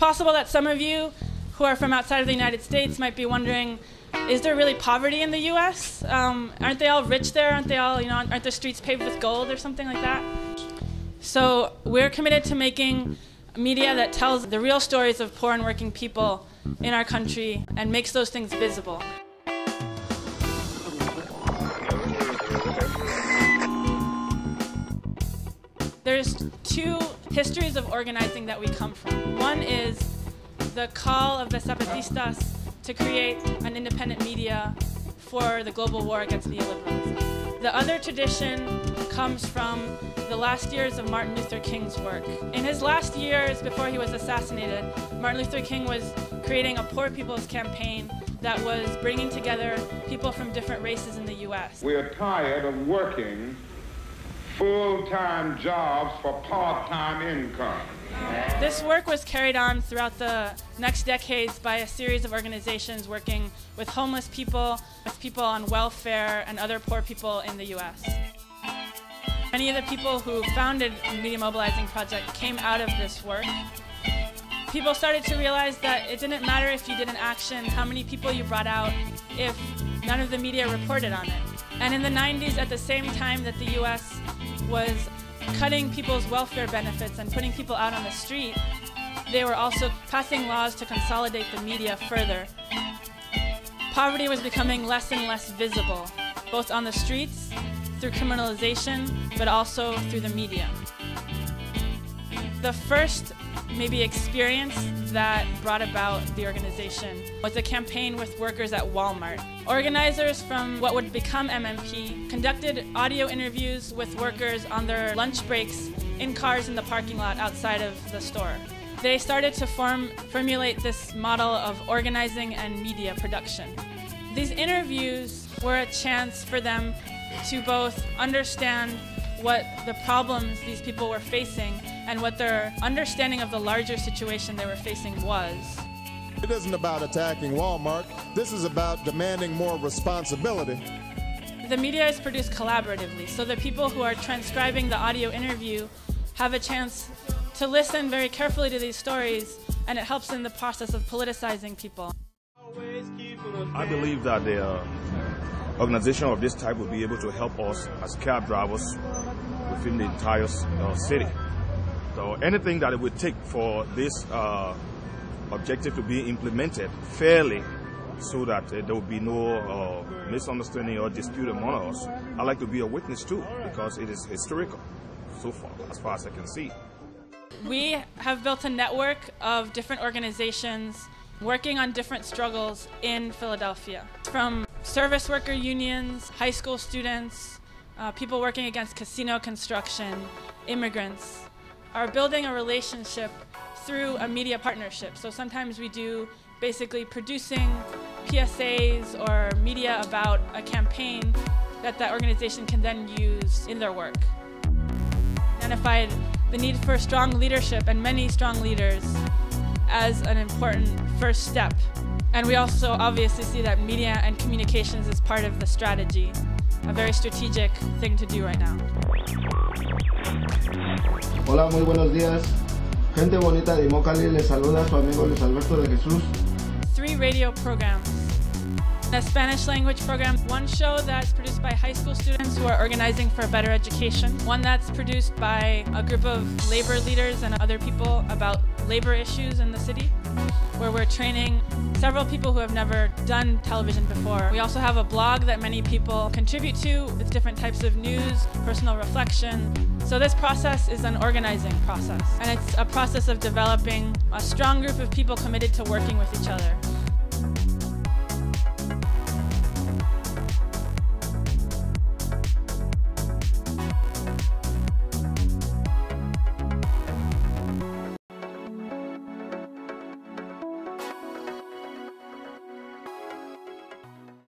possible that some of you who are from outside of the United States might be wondering, is there really poverty in the U.S.? Aren't they all rich there? Aren't they all, aren't the streets paved with gold or something like that? So we're committed to making media that tells the real stories of poor and working people in our country and makes those things visible. There's two histories of organizing that we come from. One is the call of the Zapatistas to create an independent media for the global war against neoliberalism. The other tradition comes from the last years of Martin Luther King's work. In his last years before he was assassinated, Martin Luther King was creating a poor people's campaign that was bringing together people from different races in the U.S. We are tired of working full-time jobs for part-time income. This work was carried on throughout the next decades by a series of organizations working with homeless people, with people on welfare, and other poor people in the U.S. Many of the people who founded the Media Mobilizing Project came out of this work. People started to realize that it didn't matter if you did an action, how many people you brought out, if none of the media reported on it. And in the 90s, at the same time that the U.S. was cutting people's welfare benefits and putting people out on the street, they were also passing laws to consolidate the media further. Poverty was becoming less and less visible, both on the streets, through criminalization, but also through the media. The first maybe experience that brought about the organization was a campaign with workers at Walmart. Organizers from what would become MMP conducted audio interviews with workers on their lunch breaks in cars in the parking lot outside of the store. They started to formulate this model of organizing and media production. These interviews were a chance for them to both understand what the problems these people were facing and what their understanding of the larger situation they were facing was. It isn't about attacking Walmart. This is about demanding more responsibility. The media is produced collaboratively, so the people who are transcribing the audio interview have a chance to listen very carefully to these stories, and it helps in the process of politicizing people. I believe that the organization of this type will be able to help us as cab drivers within the entire city. So anything that it would take for this objective to be implemented fairly so that there will be no misunderstanding or dispute among us, I'd like to be a witness too, because it is historical so far, as far as I can see. We have built a network of different organizations working on different struggles in Philadelphia, from service worker unions, high school students, people working against casino construction, immigrants, are building a relationship through a media partnership. So sometimes we do basically producing PSAs or media about a campaign that that organization can then use in their work. Identified the need for strong leadership and many strong leaders as an important first step. And we also obviously see that media and communications is part of the strategy, a very strategic thing to do right now. Hola, muy buenos días. Gente bonita de Imócali, les saluda su amigo Luis Alberto de Jesús. 3 radio programs. A Spanish language program, one show that's produced by high school students who are organizing for a better education, one that's produced by a group of labor leaders and other people about labor issues in the city, where we're training several people who have never done television before. We also have a blog that many people contribute to with different types of news, personal reflection. So this process is an organizing process, and it's a process of developing a strong group of people committed to working with each other.